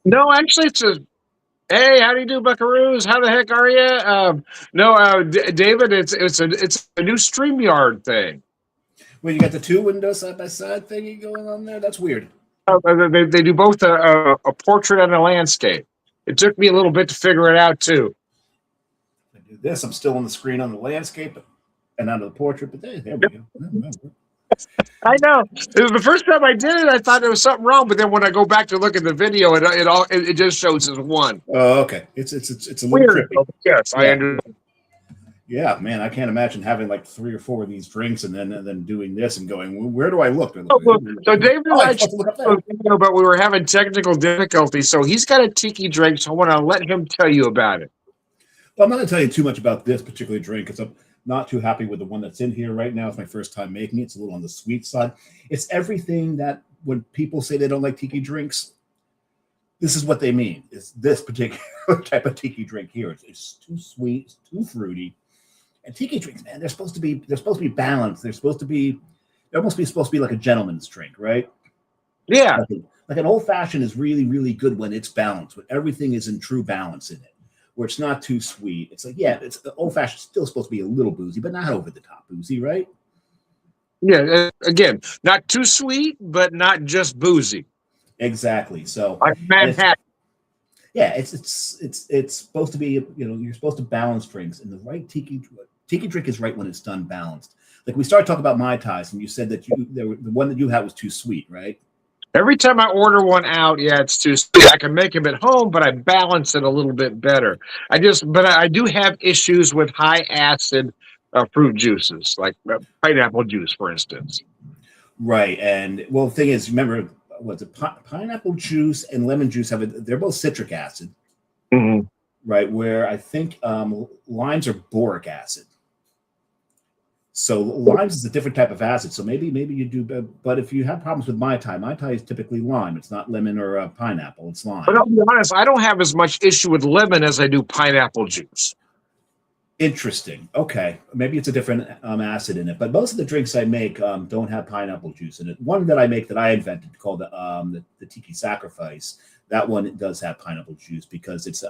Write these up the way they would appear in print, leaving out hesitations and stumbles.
No, actually, it's a hey. How do you do, Buckaroos? How the heck are you? No, David, it's a new Streamyard thing. Well, you got the two windows side by side thingy going on there. That's weird. They do both a portrait and a landscape. It took me a little bit to figure it out too. I do this. I'm still on the screen on the landscape and onto the portrait, but there we go. I know. It was the first time I did it, I thought there was something wrong, but then when I go back to look at the video, it just shows as one. Oh, okay. It's a little Weird. trippy. Yes, I understand. Yeah, man, I can't imagine having like 3 or 4 of these drinks and then doing this and going, where do I look? So David actually but we were having technical difficulties, so he's got a tiki drink, so I want to let him tell you about it. Well, I'm not going to tell you too much about this particular drink because I'm not too happy with the one that's in here right now. It's my first time making it. It's a little on the sweet side. It's everything that when people say they don't like tiki drinks, this is what they mean. It's this particular type of tiki drink here. It's too sweet, it's too fruity. And tiki drinks, man, they're supposed to be balanced. They're supposed to be like a gentleman's drink, right? Yeah. Like an old fashioned is really, really good when it's balanced, when everything is in true balance in it, where it's not too sweet. It's like, yeah, it's old fashioned still supposed to be a little boozy, but not over the top boozy, right? Yeah. Again, not too sweet, but not just boozy. Exactly. So like Manhattan. It's supposed to be, you're supposed to balance drinks, and the right tiki drink is right when it's done balanced. Like we started talking about Mai Tais, and you said that the one that you had was too sweet, right? Every time I order one out, it's too sweet. I can make them at home, but I balance it a little bit better. But I do have issues with high acid fruit juices, like pineapple juice, for instance. Right, and well, the thing is, remember, what's it? Pineapple juice and lemon juice they're both citric acid, right? Where I think limes are boric acid. So limes is a different type of acid. So maybe you do, but if you have problems with Mai Tai is typically lime. It's not lemon or pineapple. It's lime. But I'll be honest, I don't have as much issue with lemon as I do pineapple juice. Interesting. Okay, maybe it's a different acid in it. But most of the drinks I make don't have pineapple juice in it. One that I make that I invented called the Tiki Sacrifice. That one does have pineapple juice because it's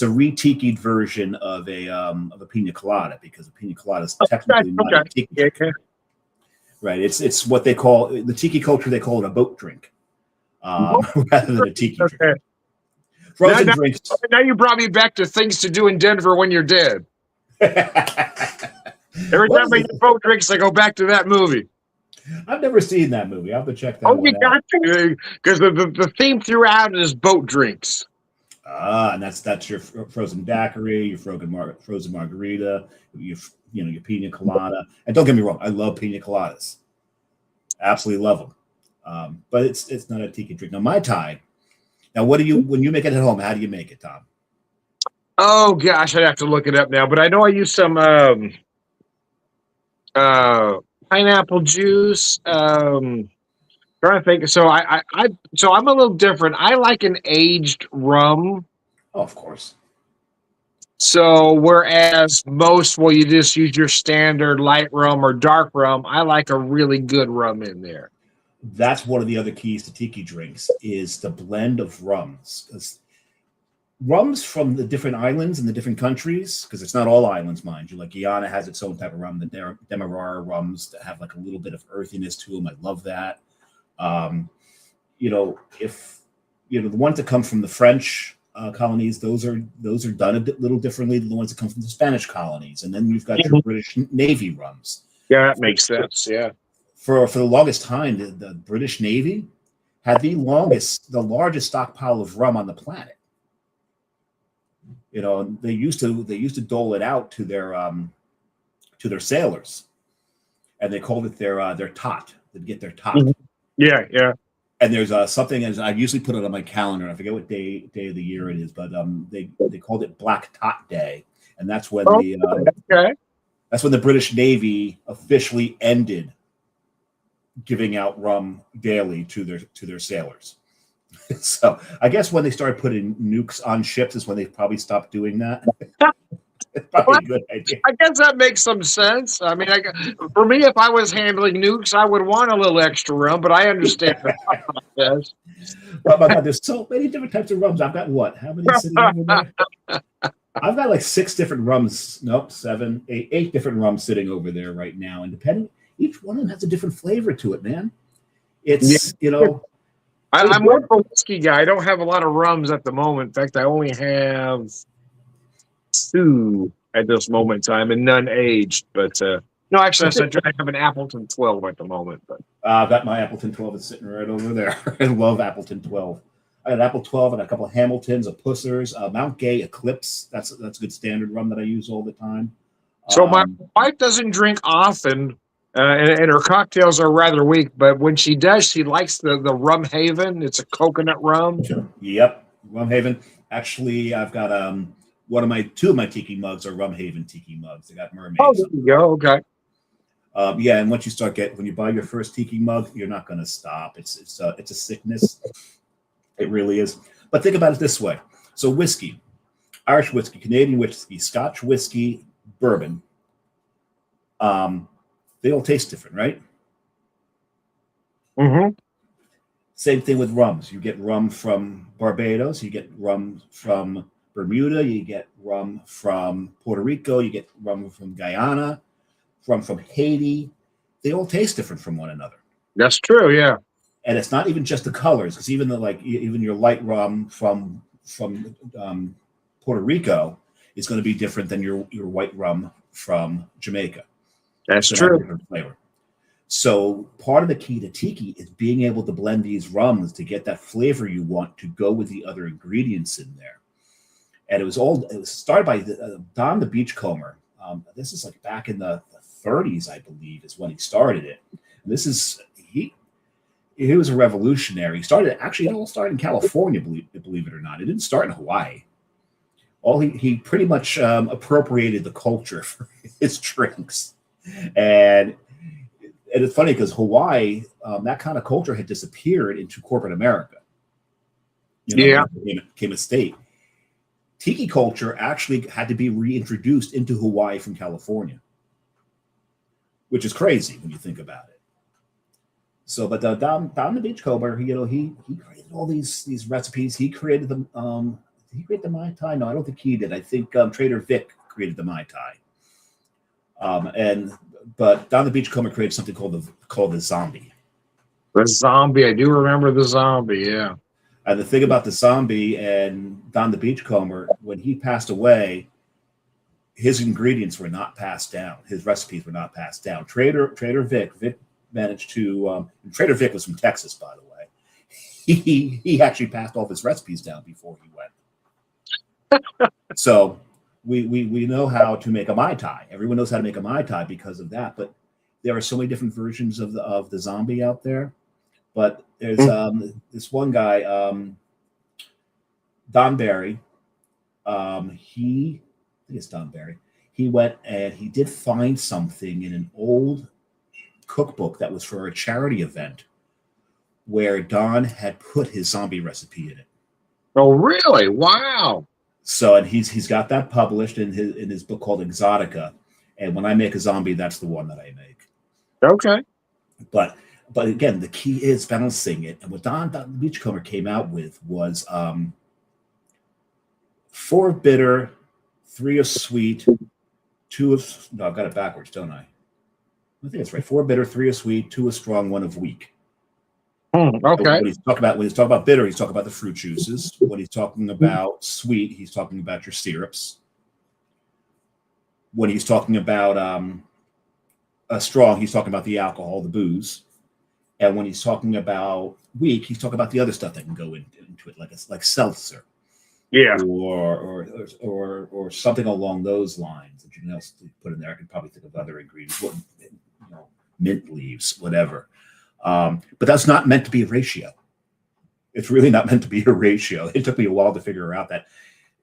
a re-tikied version of a pina colada, because a pina colada is technically not a tiki drink. Right. It's what they call the tiki culture. They call it a boat drink rather than a tiki drink. Frozen drinks. Now you brought me back to things to do in Denver when you're dead. Every time I get boat drinks, I go back to that movie. I've never seen that movie. I'll have to check that one out. Oh, you got to, because the theme throughout is boat drinks. And that's your frozen daiquiri, your frozen margarita, your pina colada. And don't get me wrong, I love pina coladas, absolutely love them. But it's not a tiki drink. Now Mai Tai. Now, when you make it at home? How do you make it, Tom? Oh gosh, I'd have to look it up now. But I know I use some pineapple juice. Trying to think. So I'm a little different. I like an aged rum. Oh, of course. So whereas most you just use your standard light rum or dark rum, I like a really good rum in there. That's one of the other keys to tiki drinks is the blend of rums. Because rums from the different islands and the different countries, because it's not all islands, mind you. Like Guyana has its own type of rum. The Demerara rums that have like a little bit of earthiness to them. I love that. If the ones that come from the French colonies, those are done a little differently than the ones that come from the Spanish colonies. And then you've got your British Navy rums. Yeah, that makes sense. Yeah. For the longest time, the British Navy had the largest stockpile of rum on the planet. They used to dole it out to their sailors, and they called it their tot. They'd get their tot. Yeah, yeah. And there's something, as I usually put it on my calendar. I forget what day of the year it is, but they called it Black Tot Day, and that's when that's when the British Navy officially ended giving out rum daily to their sailors. So I guess when they started putting nukes on ships is when they probably stopped doing that. It's probably a good idea. I guess that makes some sense. I mean, for me, if I was handling nukes, I would want a little extra rum, but I understand the process. Oh my God, there's so many different types of rums. I've got what? How many sitting over there? I've got like 6 different rums. Nope, 7, 8, 8 different rums sitting over there right now. And depending, each one of them has a different flavor to it, man. It's, I'm more of a whiskey guy. I don't have a lot of rums at the moment. In fact, I only have 2 at this moment in time, and none aged. But no, actually, I have an Appleton 12 at the moment. But I've got my Appleton 12 is sitting right over there. I love Appleton 12. I got an Apple 12 and a couple of Hamiltons, a Pussers, a Mount Gay Eclipse. That's a good standard rum that I use all the time. so my wife doesn't drink often, and her cocktails are rather weak. But when she does, she likes the Rum Haven. It's a coconut rum. Yep, Rum Haven. Actually, I've got 2 of my tiki mugs are Rum Haven tiki mugs. They got mermaids. Oh, there you go. Okay. Yeah, and once you when you buy your first tiki mug, you're not going to stop. It's a sickness. It really is. But think about it this way. So whiskey, Irish whiskey, Canadian whiskey, Scotch whiskey, bourbon, they all taste different, right? Mm-hmm. Same thing with rums. You get rum from Barbados, you get rum from Bermuda, you get rum from Puerto Rico, you get rum from Guyana, rum from Haiti. They all taste different from one another. That's true. Yeah. And it's not even just the colors, because even your light rum from Puerto Rico is going to be different than your white rum from Jamaica. That's true. Different flavor. So part of the key to tiki is being able to blend these rums to get that flavor you want to go with the other ingredients in there. And it was started by Don the Beachcomber. This is like back in the 30s, I believe, is when he started it. And this is he was a revolutionary. It all started in California, believe it or not. It didn't start in Hawaii. He pretty much appropriated the culture for his drinks. And it's funny because Hawaii, that kind of culture had disappeared into corporate America. It became a state. Tiki culture actually had to be reintroduced into Hawaii from California, which is crazy when you think about it. So, but Don the Beachcomber, he created all these recipes. He created them. Did he create the Mai Tai? No, I don't think he did. I think Trader Vic created the Mai Tai. But Don the Beachcomber created something called the Zombie. The Zombie. I do remember the Zombie. Yeah. And the thing about the Zombie and Don the Beachcomber, when he passed away, his ingredients were not passed down. His recipes were not passed down. Trader Vic managed to. Trader Vic was from Texas, by the way. He actually passed all of his recipes down before he went. So we know how to make a Mai Tai. Everyone knows how to make a Mai Tai because of that. But there are so many different versions of the Zombie out there. But there's this one guy, Don Barry. I think it's Don Barry. He went and he did find something in an old cookbook that was for a charity event where Don had put his zombie recipe in it. Oh, really? Wow. So, and he's got that published in his book called Exotica. And when I make a zombie, that's the one that I make. Okay. But again, the key is balancing it. And what Don the Beachcomber came out with was 4 bitter, 3 of sweet, 2 of... No, I've got it backwards, don't I? I think it's right. 4 bitter, 3 of sweet, 2 of strong, 1 of weak. Okay. So when he's talking about bitter, he's talking about the fruit juices. When he's talking about sweet, he's talking about your syrups. When he's talking about strong, he's talking about the alcohol, the booze. And when he's talking about weak, he's talking about the other stuff that can go into it, like seltzer. Yeah. Or something along those lines that you can else put in there. I could probably think of other ingredients, mint leaves, whatever. But that's not meant to be a ratio. It's really not meant to be a ratio. It took me a while to figure out that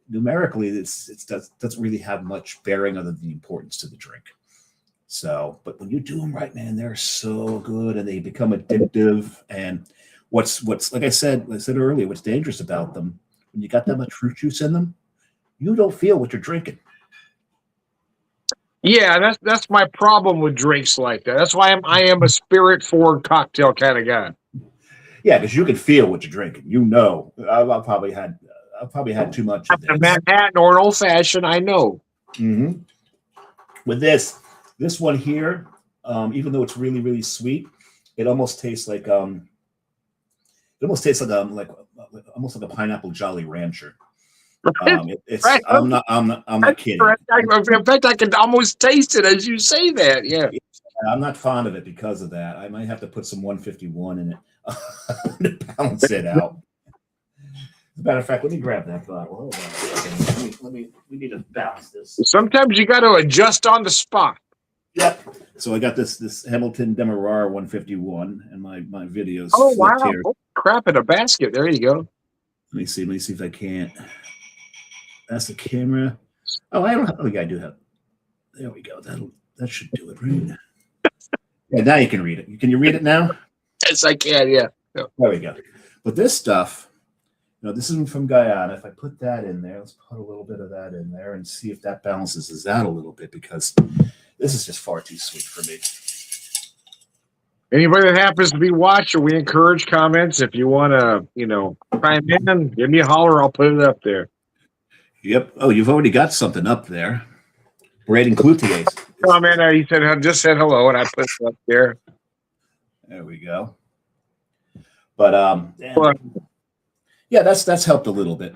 numerically it doesn't really have much bearing other than the importance to the drink. So, but when you do them right, man, they're so good and they become addictive. And what's like I said earlier, what's dangerous about them, when you got that much fruit juice in them, you don't feel what you're drinking. Yeah, that's my problem with drinks like that. That's why I am a spirit forward cocktail kind of guy. Yeah, because you can feel what you're drinking. You know, I've probably had too much of A this. Manhattan or an old fashioned, I know. Hmm. With this one here, even though it's really really sweet, it almost tastes like almost like a pineapple Jolly Rancher. It's Right. I'm not That's kidding. correct. In fact, I can almost taste it as you say that. Yeah. I'm not fond of it because of that. I might have to put some 151 in it to balance it out. As a matter of fact, let me grab that bottle. Hold on a second. We need to balance this. Sometimes you got to adjust on the spot. Yep. So I got this Hamilton Demerara 151, and my videos Oh flipped wow! here. Oh, crap in a basket. There you go. Let me see if I can't. That's the camera. Oh, I don't. Oh, yeah, I do have. There we go. That should do it, right? Yeah, now you can read it. Can you read it now? Yes, I can. Yeah. There we go. But this stuff, this isn't from Guyana. If I put that in there, let's put a little bit of that in there and see if that balances this out a little bit, because this is just far too sweet for me. Anybody that happens to be watching, we encourage comments. If you want to, chime in, give me a holler. I'll put it up there. Yep. Oh, you've already got something up there. Braden Cloutier. Comment. He said, I just said hello, and I put it up there. There we go. But yeah, that's helped a little bit.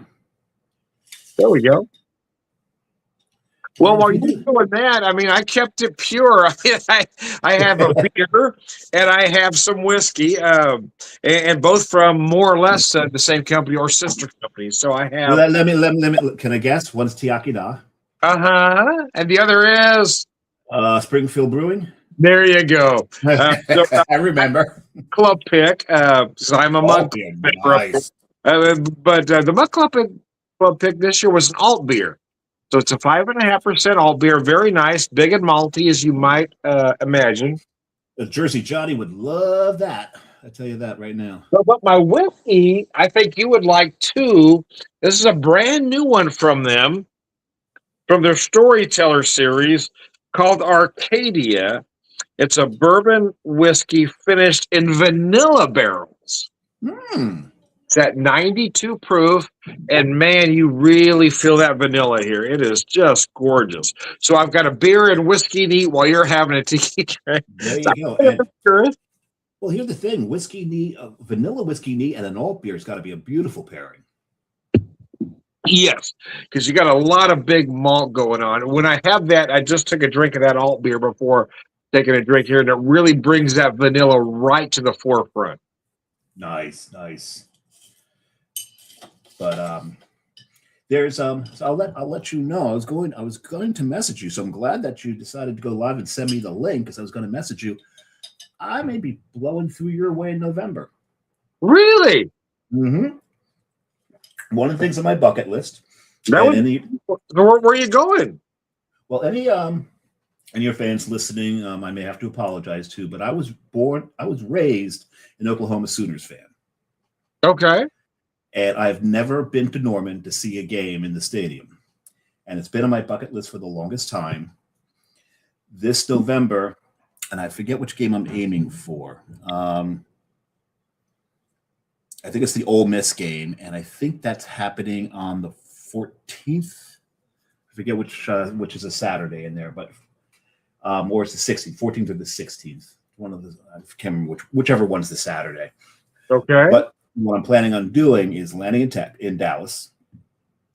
There we go. Well, while you're doing that, I kept it pure. I have a beer and I have some whiskey, and both from more or less the same company or sister companies. So I have. Well, let me. Can I guess? One's Tiaki Da. And the other is Springfield Brewing. There you go. I remember. Club pick. So I'm a monk. Nice. But the Muck Club pick this year was an alt beer. So it's a 5.5% alt beer. Very nice, big and malty, as you might imagine. Jersey Johnny would love that. I tell you that right now. But my whiskey, I think you would like too. This is a brand new one from them, from their Storyteller series called Arcadia. It's a bourbon whiskey finished in vanilla barrels. It's at 92 proof, and man, you really feel that vanilla here. It is just gorgeous. So I've got a beer and whiskey neat while you're having a tiki drink. There you go. Well, here's the thing: whiskey neat, vanilla whiskey neat, and an alt beer has got to be a beautiful pairing. Yes, because you got a lot of big malt going on. When I have that, I just took a drink of that alt beer before taking a drink here, and it really brings that vanilla right to the forefront. Nice. But there's so I'll let you know. I was going to message you, so I'm glad that you decided to go live and send me the link, because I was going to message you. I may be blowing through your way in November. Really? Mm-hmm. One of the things on my bucket list. Where are you going? Well, any your fans listening, I may have to apologize to, but I was raised an Oklahoma Sooners fan. Okay. And I've never been to Norman to see a game in the stadium. And it's been on my bucket list for the longest time. This November, and I forget which game I'm aiming for. I think it's the Ole Miss game, and I think that's happening on the 14th. I forget which is a Saturday in there, but or it's the 16th, 14th or the 16th. One of the I can't remember whichever one's the Saturday. Okay. But what I'm planning on doing is landing in Dallas.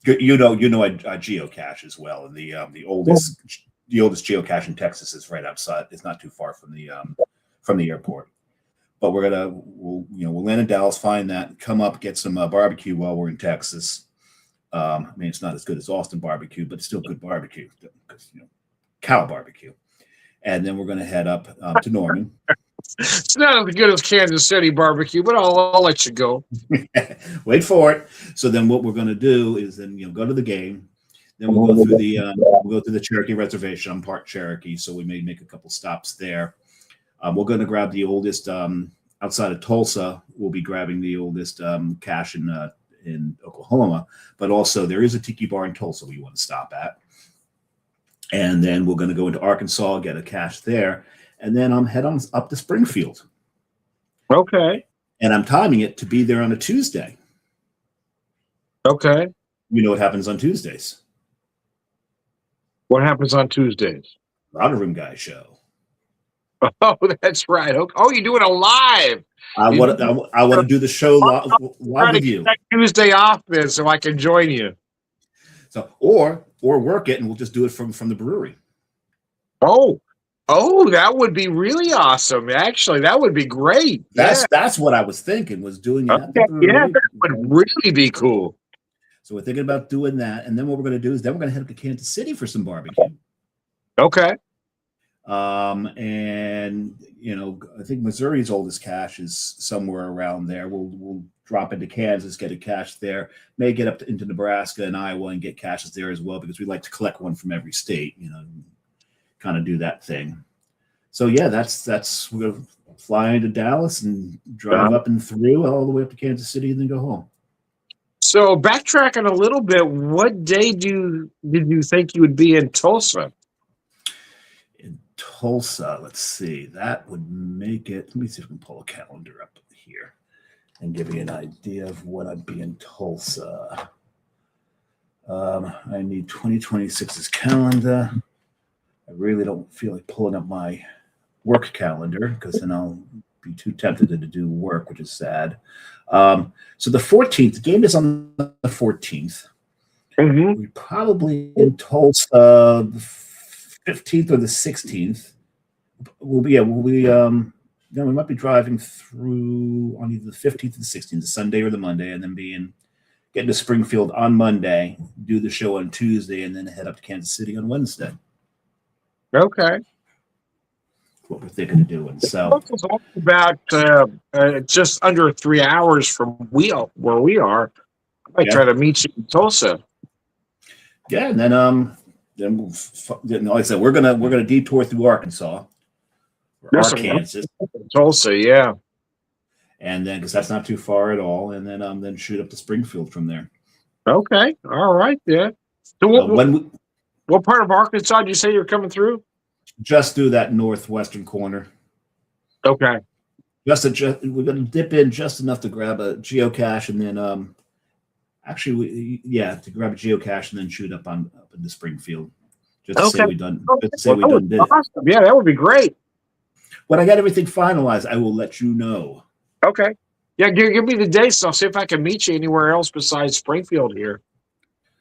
You know, I geocache as well, and the oldest geocache in Texas is right outside. It's not too far from the airport. But we'll land in Dallas, find that, come up, get some barbecue while we're in Texas. It's not as good as Austin barbecue, but it's still good barbecue, because cow barbecue. And then we're going to head up to Norman. It's not as good as Kansas City barbecue, but I'll let you go. Wait for it. So then what we're going to do is then go to the game. Then we'll go through the Cherokee Reservation. I'm part Cherokee, so we may make a couple stops there. We're going to grab the oldest outside of Tulsa. We'll be grabbing the oldest cache in Oklahoma, but also there is a tiki bar in Tulsa we want to stop at. And then we're going to go into Arkansas, get a cache there, and then I'm head on up to Springfield. Okay. And I'm timing it to be there on a Tuesday. Okay. You know what happens on Tuesdays? What happens on Tuesdays? Router Room Guy show. Oh, that's right. Okay. Oh, you're doing a live. I want to do the show live with you. Tuesday off then, so I can join you. So or work it, and we'll just do it from the brewery. Oh, that would be really awesome. Actually, that would be great. That's what I was thinking, was doing it at the brewery. Yeah, that would really be cool. So we're thinking about doing that, and then what we're going to do is then we're going to head up to Kansas City for some barbecue. Okay. And I think Missouri's oldest cache is somewhere around there. We'll drop into Kansas, get a cache there, may get up into Nebraska and Iowa and get caches there as well, because we like to collect one from every state, kind of do that thing. So yeah, that's we're gonna fly into Dallas and drive up and through all the way up to Kansas City and then go home. So backtracking a little bit, what day did you think you would be in Tulsa? In Tulsa, let's see. That would make it. Let me see if I can pull a calendar up here and give you an idea of when I'd be in Tulsa. I need 2026's calendar. I really don't feel like pulling up my work calendar, because then I'll be too tempted to do work, which is sad. So the 14th, the game is on the 14th. Mm-hmm. We probably in Tulsa the 15th or the 16th. We might be driving through on either the 15th or the 16th, the Sunday or the Monday, and then getting to Springfield on Monday, do the show on Tuesday, and then head up to Kansas City on Wednesday. Okay. What we're thinking of doing. So It's about just under 3 hours from where we are. I might try to meet you in Tulsa. Yeah, and then like I said, we're gonna detour through Arkansas, Arkansas, Tulsa, yeah. And then because that's not too far at all, and then shoot up to Springfield from there. Okay, all right, yeah. So what part of Arkansas did you say you're coming through? Just through that northwestern corner. Okay. We're going to dip in just enough to grab a geocache, and then to grab a geocache and then shoot up into Springfield. Just to say we done. Just to say we done did it. Awesome. Yeah, that would be great. When I got everything finalized, I will let you know. Okay. Yeah, give me the dates. I'll see if I can meet you anywhere else besides Springfield here.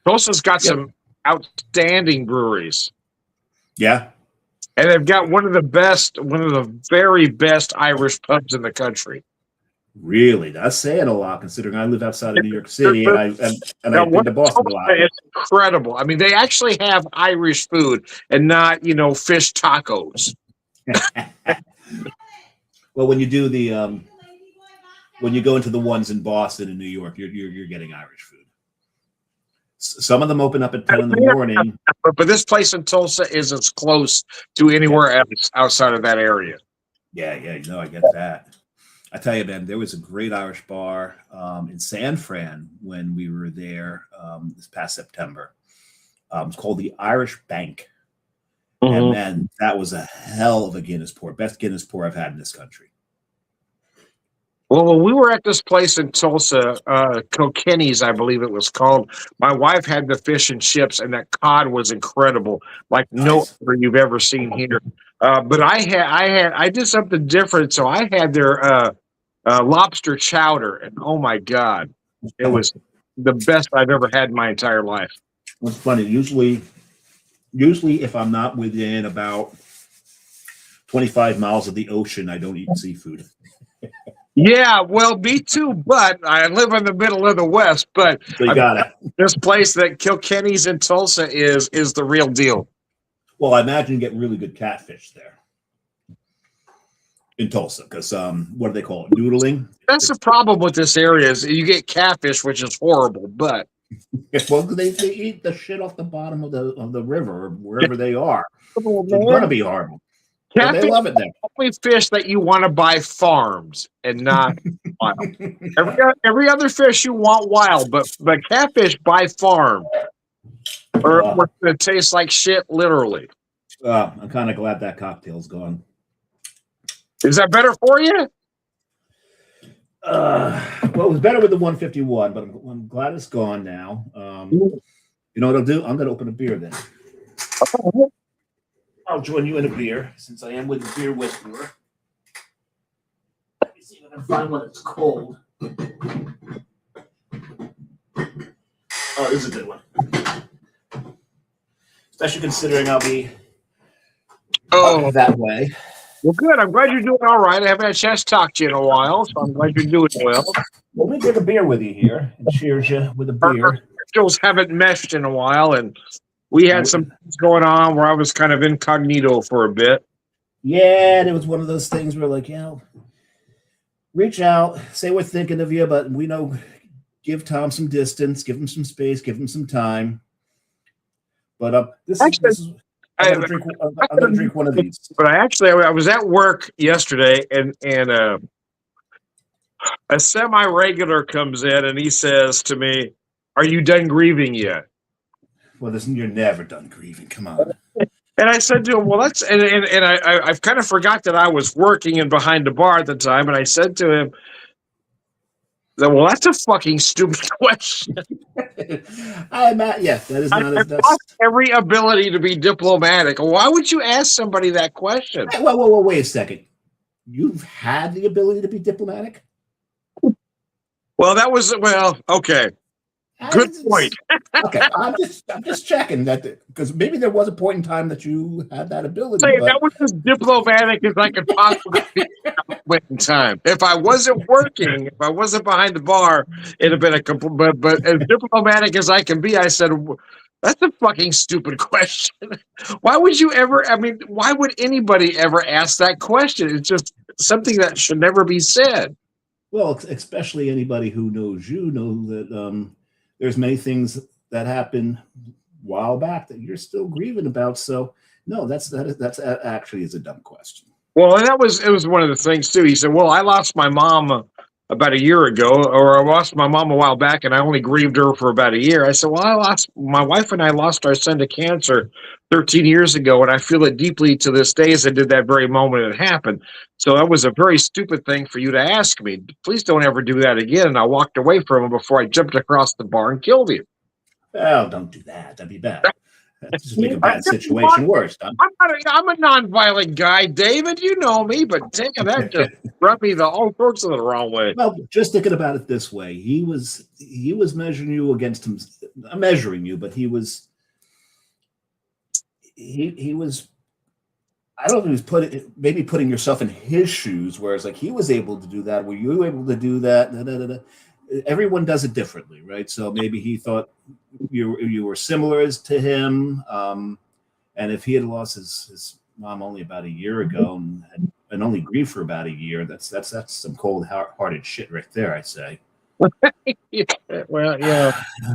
Tulsa's got some outstanding breweries. Yeah. And they've got one of the very best Irish pubs in the country. Really? That's saying a lot, considering I live outside of New York City and I've been to Boston a lot. It's incredible. I mean, they actually have Irish food and not, fish tacos. Well, when you do when you go into the ones in Boston and New York, you're getting Irish food. Some of them open up at 10 in the morning. But this place in Tulsa is as close to anywhere else outside of that area. Yeah, I get that. I tell you, man, there was a great Irish bar in San Fran when we were there this past September. It's called the Irish Bank. Mm-hmm. And man, that was a hell of a Guinness pour. Best Guinness pour I've had in this country. Well, when we were at this place in Tulsa, Kilkenny's, I believe it was called, my wife had the fish and chips, and that cod was incredible, like no other you've ever seen here. But I did something different, so I had their lobster chowder, and oh my God, it was the best I've ever had in my entire life. What's funny, usually if I'm not within about 25 miles of the ocean, I don't eat seafood. Yeah, well, me too, but I live in the middle of the West. But so you got it. This place that Kilkenny's in Tulsa is the real deal. Well, I imagine you get really good catfish there in Tulsa, because what do they call it? Noodling? That's the problem with this area is you get catfish, which is horrible, but well, they eat the shit off the bottom of the river or wherever they are. It's going to be horrible. Catfish, they love it there. Only fish that you want to buy farms and not wild. Every other fish you want wild, but catfish by farm. or it's going to taste like shit, literally. I'm kind of glad that cocktail's gone. Is that better for you? Well, it was better with the 151, but I'm glad it's gone now. You know what I'll do? I'm going to open a beer then. I'll join you in a beer since I am with the Beer Whisperer. Let me see if I can find one that's cold. Oh, this is a good one. Especially considering I'll be that way. Well, good. I'm glad you're doing all right. I haven't had a chance to talk to you in a while, so I'm glad you're doing well. Let me drink a beer with you here and cheers you with a beer. Our schedules haven't meshed in a while, and we had some things going on where I was kind of incognito for a bit. Yeah, and it was one of those things where, like, reach out, say we're thinking of you, but we know, give Tom some distance, give him some space, give him some time. But I'm going to drink one of these. But I was at work yesterday, and a semi-regular comes in, and he says to me, "Are you done grieving yet?" Well, you're never done grieving. Come on. And I said to him, "Well, that's..." And I've kind of forgot that I was working and behind the bar at the time, and I said to him, "Well, that's a fucking stupid question." That is not I've lost every ability to be diplomatic. Why would you ask somebody that question? Well, wait a second. You've had the ability to be diplomatic? Well, okay. Good point. Okay, I'm just checking that, because maybe there was a point in time that you had that ability. That was as diplomatic as I could possibly be at that point in time. If I wasn't working, if I wasn't behind the bar, it'd have been but as diplomatic as I can be, I said, "That's a fucking stupid question." Why would you ever? I mean, why would anybody ever ask that question? It's just something that should never be said. Well, especially anybody who knows you know that there's many things that happened a while back that you're still grieving about. So no, that's actually is a dumb question. Well, and it was one of the things too. He said, "Well, I lost my mom about a year ago, or I lost my mom a while back, and I only grieved her for about a year." I said, "Well, my wife and I lost our son to cancer 13 years ago, and I feel it deeply to this day as I did that very moment it happened. So that was a very stupid thing for you to ask me. Please don't ever do that again." And I walked away from him before I jumped across the bar and killed him. Oh, don't do that. That'd be bad. That'd just make a bad situation worse. I'm a non-violent guy, David. You know me, but damn, that just rubbed me all sorts of the wrong way. Well, just thinking about it this way, he was measuring you against him. Not measuring you, but he was. I don't know if he was putting yourself in his shoes, whereas like he was able to do that. Were you able to do that? Everyone does it differently, right? So maybe he thought you were similar as to him, and if he had lost his mom only about a year ago and only grieved for about a year, that's some cold-hearted shit right there, I'd say. Yeah, well, yeah.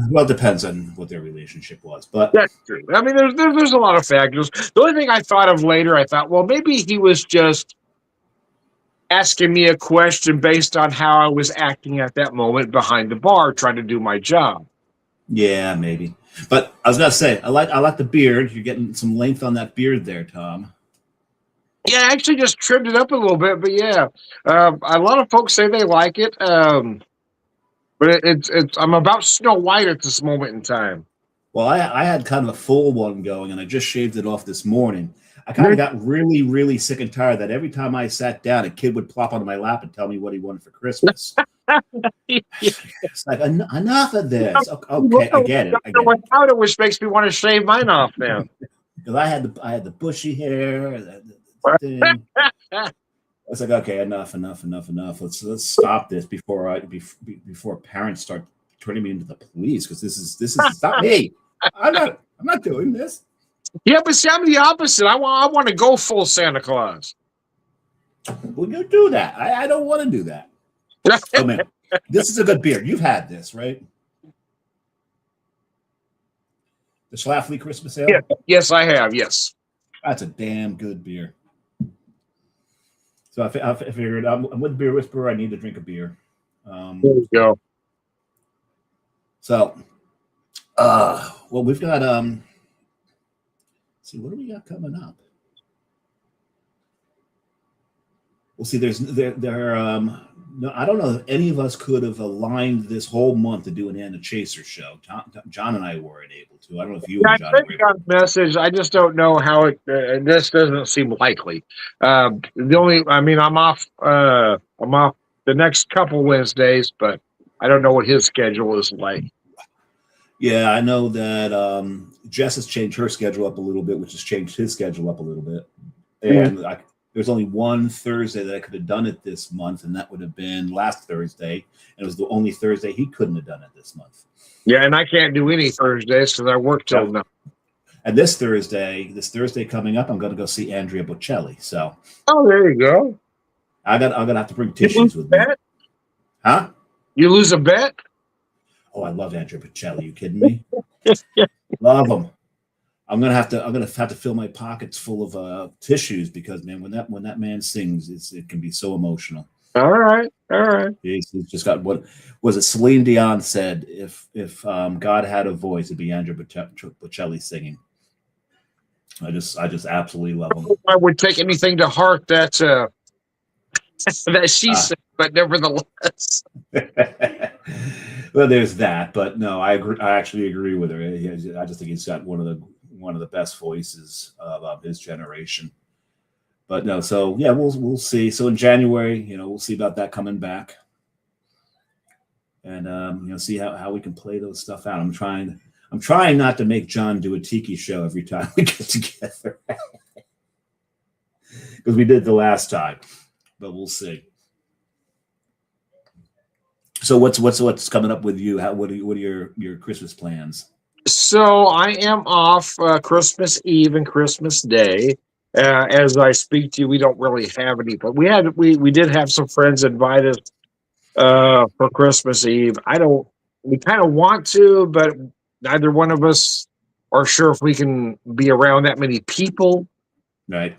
Well, it depends on what their relationship was, but that's true. I mean, there's a lot of factors. The only thing I thought of later, I thought, well, maybe he was just asking me a question based on how I was acting at that moment behind the bar, trying to do my job. Yeah, maybe. But I was gonna say, I like the beard. You're getting some length on that beard there, Tom. Yeah, I actually just trimmed it up a little bit, but yeah, a lot of folks say they like it. But I'm about Snow White at this moment in time. Well, I had kind of a full one going, and I just shaved it off this morning. I kind of got really, really sick and tired that every time I sat down, a kid would plop onto my lap and tell me what he wanted for Christmas. It's like, enough of this. Okay, I get it. Without it, which makes me want to shave mine off now. Because I had the bushy hair. The thing. I was like, okay, enough. Let's stop this before parents start turning me into the police, because this is not me. I'm not doing this. Yeah, but see, I'm the opposite. I want to go full Santa Claus. Well, you do that. I don't want to do that. Oh man, this is a good beer. You've had this, right? The Schlafly Christmas Ale. Yeah. Yes, I have. Yes, that's a damn good beer. So I figured I'm with the Beer Whisperer. I need to drink a beer. There you go. So, Well, we've got let's see, what do we got coming up? Well, see, no, I don't know if any of us could have aligned this whole month to do an Anna Chaser show. John and I weren't able to. I don't know if you I and John were think able on message. I just don't know how it. This doesn't seem likely. The only, I mean, I'm off. I'm off the next couple Wednesdays, but I don't know what his schedule is like. Yeah, I know that Jess has changed her schedule up a little bit, which has changed his schedule up a little bit. And there's only one Thursday that I could have done it this month, and that would have been last Thursday. And it was the only Thursday he couldn't have done it this month. Yeah, and I can't do any Thursdays because I work till now. And this Thursday coming up, I'm going to go see Andrea Bocelli. So, oh, there you go. I'm gonna have to bring tissues with me. Huh? You lose a bet? Oh, I love Andrea Bocelli. You kidding me? Love him. I'm gonna have to fill my pockets full of tissues because, man, when that man sings, it can be so emotional. All right. He's just got, what was it? Celine Dion said, if God had a voice, it'd be Andrea Bocelli singing. I just absolutely love him. I would take anything to heart that that she said, but nevertheless. Well, there's that, but no, I agree. I actually agree with her. I just think he's got one of the best voices of his generation. But no, so yeah, we'll see. So in January, we'll see about that coming back, and see how we can play those stuff out. I'm trying not to make John do a tiki show every time we get together, because we did the last time, but we'll see. So what's coming up with you? What are your Christmas plans? So I am off Christmas Eve and Christmas Day. As I speak to you, we don't really have any, but we did have some friends invite us for Christmas Eve. We kind of want to, but neither one of us are sure if we can be around that many people. Right.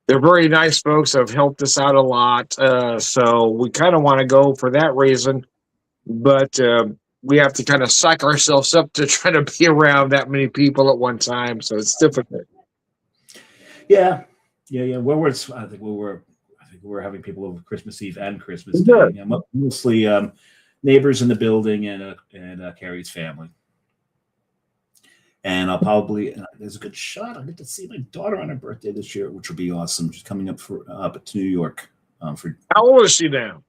They're very nice folks, have helped us out a lot. So we kind of want to go for that reason, but we have to kind of psych ourselves up to try to be around that many people at one time. So it's difficult. Yeah. Well, I think we're having people over Christmas Eve and Christmas Day. Yeah, mostly neighbors in the building and Carrie's family. And I'll probably there's a good shot. I'll get to see my daughter on her birthday this year, which will be awesome. She's coming up to New York for. How old is she now?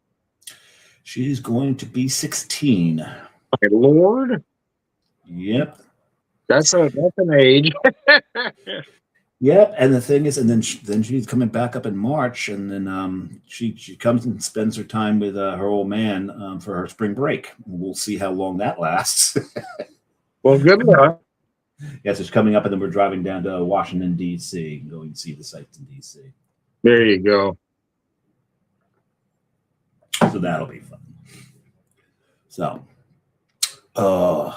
She's going to be 16. My Lord. Yep. That's an age. Yep, and the thing is, and then she's coming back up in March, and then she comes and spends her time with her old man for her spring break. We'll see how long that lasts. Well, good luck. Yes, it's coming up, and then we're driving down to Washington, D.C., and going to see the sites in D.C. There you go. So that'll be fun. So, well,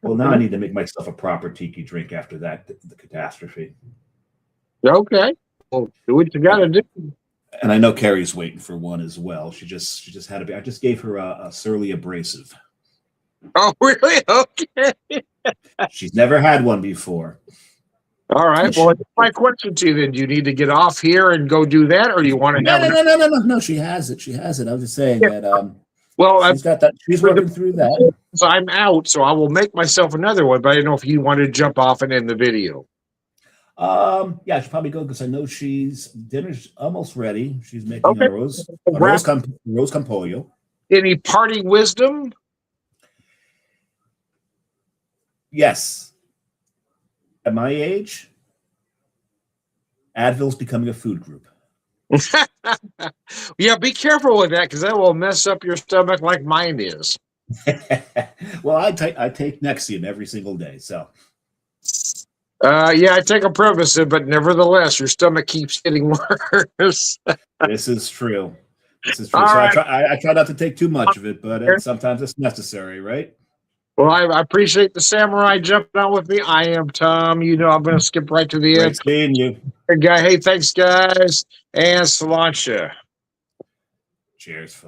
now I need to make myself a proper tiki drink after that, the catastrophe. Okay. Well, do what you got to do. And I know Carrie's waiting for one as well. She just had to be. I just gave her a Surly Abrasive. Oh, really? Okay. She's never had one before. All right. Well, my question to you then: do you need to get off here and go do that, or do you want to have? No. She has it. I was just saying that. Well, she's got that. She's working through that. So I'm out, so I will make myself another one. But I don't know if you want to jump off and end the video. Yeah, I should probably go because I know dinner's almost ready. She's making a rose con pollo. Any parting wisdom? Yes. At my age, Advil's becoming a food group. Yeah, be careful with that because that will mess up your stomach like mine is. Well, I take Nexium every single day, so. Yeah, I take a Prevacid, but nevertheless, your stomach keeps getting worse. This is true. So right. I try not to take too much of it, but sometimes it's necessary, right? Well, I appreciate the samurai jumping on with me. I am Tom. I'm going to skip right to the end. Great seeing you. Hey, thanks, guys. And Sláinte. Cheers, folks.